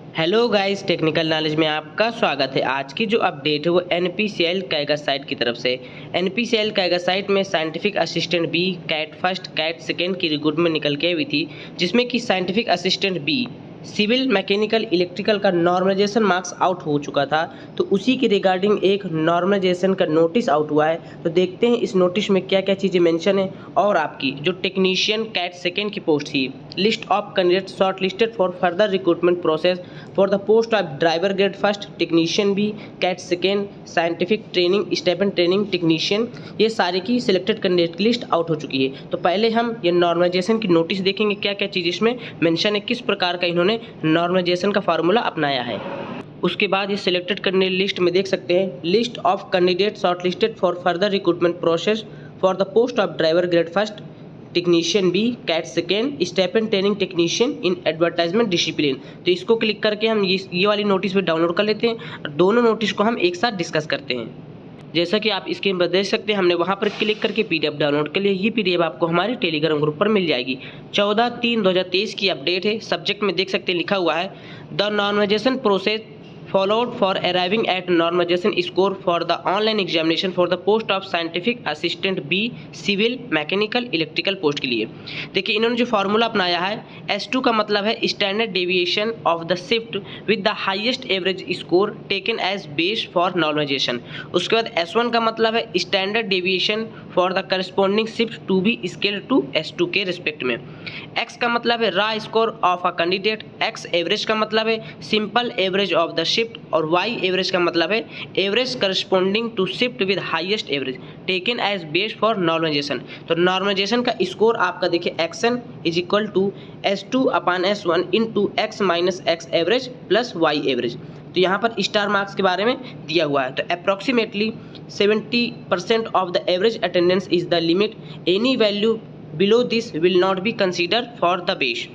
Hello guys, technical knowledge में आपका स्वागत है। आज की जो अपडेट है वो NPCL कैगा साइट की तरफ से। NPCL कैगा साइट में scientific assistant B cat first cat second की रिक्रूटमेंट निकल के हुई थी, जिसमें कि scientific assistant B civil mechanical electrical का नॉर्मलाइजेशन मार्क्स आउट हो चुका था, तो उसी के रिगार्डिंग एक नॉर्मलाइजेशन का नोटिस आउट हुआ है। तो देखते हैं इस नोटिस में क्या क्या चीज़ें मेंशन है। और आपकी जो टेक्नीशियन कैट सेकेंड की पोस्ट थी, list of candidate short listed for further recruitment process for the post of driver grade first technician B cat second scientific training stipend training technician, ये सारे की सिलेक्टेड कैंडिडेट की list out हो चुकी है। तो पहले हम ये नॉर्मलाइजेशन की नोटिस देखेंगे, क्या क्या चीज़ इसमें मेंशन है, किस प्रकार का इन्होंने नॉर्मलाइजेशन का फार्मूला अपनाया है। उसके बाद ये सिलेक्टेड कैंडिडेट लिस्ट में देख सकते हैं, list of candidate short listed for further recruitment process for the post of driver grade first technician B cat second stipend training technician in advertisement discipline. तो इसको क्लिक करके हम ये वाली नोटिस भी डाउनलोड कर लेते हैं और दोनों नोटिस को हम एक साथ डिस्कस करते हैं। जैसा कि आप स्क्रीन पर देख सकते हैं, हमने वहां पर क्लिक करके PDF डाउनलोड कर लिया। ये PDF आपको हमारे टेलीग्राम ग्रुप पर मिल जाएगी। 14/3/2023 की अपडेट है। सब्जेक्ट में देख सकते हैं लिखा हुआ है the normalization process followed for arriving at normalization score for the online examination for the post of scientific assistant B civil mechanical electrical post के लिए। देखिए इन्होंने जो फार्मूला अपनाया है, S2 का मतलब है standard deviation of the shift with the highest average score taken as base for normalization. उसके बाद S1 का मतलब है standard deviation for the corresponding shift to be scale to S2 के रिस्पेक्ट में। X का मतलब है raw score of a candidate. X average का मतलब है simple average of the shift, और Y एवरेज का मतलब है average corresponding to shift with highest average taken as base for normalization. तो नॉर्मलाइजेशन का स्कोर आपका देखिए XN is equal to S2/S1 into X minus X average plus Y average. तो यहाँ पर स्टार मार्क्स के बारे में दिया हुआ है। तो approximately 70% of the average attendance is the limit, any value below this will not be consider for the base.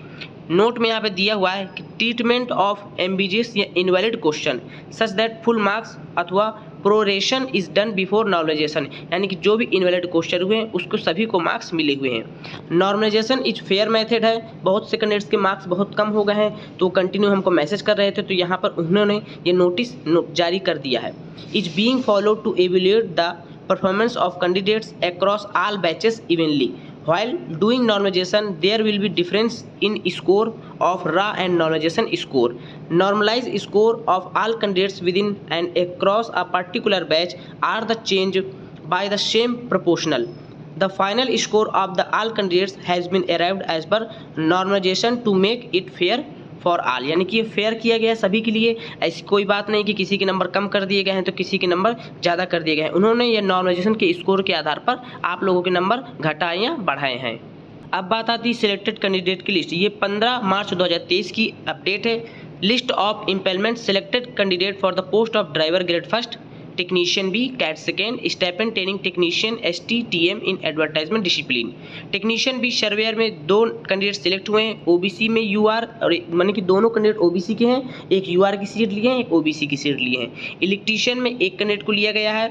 Note में यहाँ पे दिया हुआ है कि ट्रीटमेंट ऑफ एम्बिजियस या invalid question such that full marks अथवा प्रोरेशन इज डन बिफोर नॉर्मलाइजेशन, यानी कि जो भी इनवैलिड क्वेश्चन हुए हैं उसको सभी को मार्क्स मिले हुए हैं। नॉर्मलाइजेशन इज फेयर मेथड है। बहुत से कैंडिडेट्स के मार्क्स बहुत कम हो गए हैं तो कंटिन्यू हमको मैसेज कर रहे थे, तो यहाँ पर उन्होंने ये नोटिस जारी कर दिया है। Is being followed to evaluate the performance of candidates across all batches evenly. While doing normalization, there will be difference in score of raw and normalization score. Normalized score of all candidates within and across a particular batch are the change by the same proportional. The final score of the all candidates has been arrived as per normalization to make it fair for all, यानी कि ये fair किया गया है सभी के लिए। ऐसी कोई बात नहीं कि किसी के नंबर कम कर दिए गए हैं तो किसी के नंबर ज़्यादा कर दिए गए हैं। उन्होंने ये नॉर्मलाइजेशन के स्कोर के आधार पर आप लोगों के नंबर घटाए या बढ़ाए हैं। अब बात आती है सिलेक्टेड कैंडिडेट की लिस्ट। ये 15 मार्च 2023 की अपडेट है। List of empanelment selected candidate for the post of driver grade first technician B cat second stipend training technician STTM in advertisement discipline. Technician B surveyor में 2 कैंडिडेट सिलेक्ट हुए हैं। OBC में UR, और माने कि दोनों candidate OBC के हैं, एक UR की सीट लिए हैं, एक OBC की सीट लिए हैं। इलेक्ट्रीशियन में एक कैंडिडेट को लिया गया है।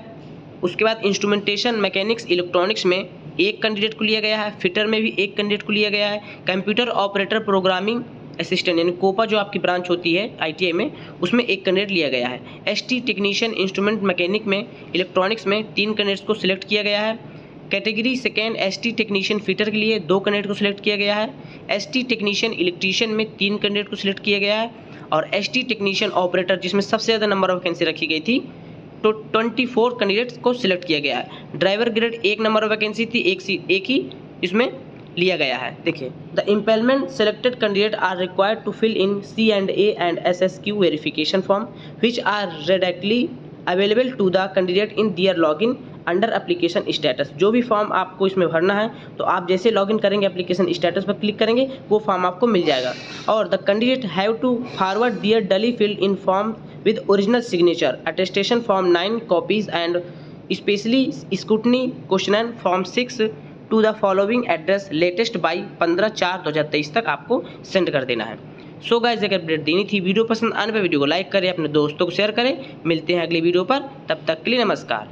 उसके बाद इंस्ट्रूमेंटेशन मैकेनिक्स इलेक्ट्रॉनिक्स में एक कैंडिडेट को लिया गया है। फिटर में भी एक कैंडिडेट को लिया गया है। कंप्यूटर ऑपरेटर प्रोग्रामिंग असिस्टेंट यानी कोपा जो आपकी ब्रांच होती है ITI में, उसमें एक कैंडिडेट लिया गया है। ST टेक्नीशियन इंस्ट्रूमेंट मैकेनिक में इलेक्ट्रॉनिक्स में 3 कैंडिडेट्स को सिलेक्ट किया गया है। Category second ST technician fitter के लिए 2 कैंडिडेट को सिलेक्ट किया गया है। ST टेक्नीशियन इलेक्ट्रीशियन में 3 कैंडिडेट को सिलेक्ट किया गया है। और ST टेक्नीशियन ऑपरेटर जिसमें सबसे ज़्यादा नंबर ऑफ वैकेंसी रखी गई थी, तो 24 कैंडिडेट्स को सिलेक्ट किया गया है। Driver grade 1 number of vacancy थी, एक ही इसमें लिया गया है। देखिए the empanelment selected candidate are required to fill in C&A and SSQ verification form which are directly available to the candidate in their login under application status. जो भी फॉर्म आपको इसमें भरना है तो आप जैसे लॉगिन करेंगे एप्लीकेशन स्टेटस पर क्लिक करेंगे वो फॉर्म आपको मिल जाएगा। और the candidate have to forward their duly filled in form with original signature attestation form 9 copies and specially scrutiny question form 6 to the following address latest by 15/4/2023 तक आपको send कर देना है। सो गाइस, एक अपडेट देनी थी। Video पसंद आने पर वीडियो को लाइक करें, अपने दोस्तों को शेयर करें। मिलते हैं अगली वीडियो पर, तब तक के लिए नमस्कार।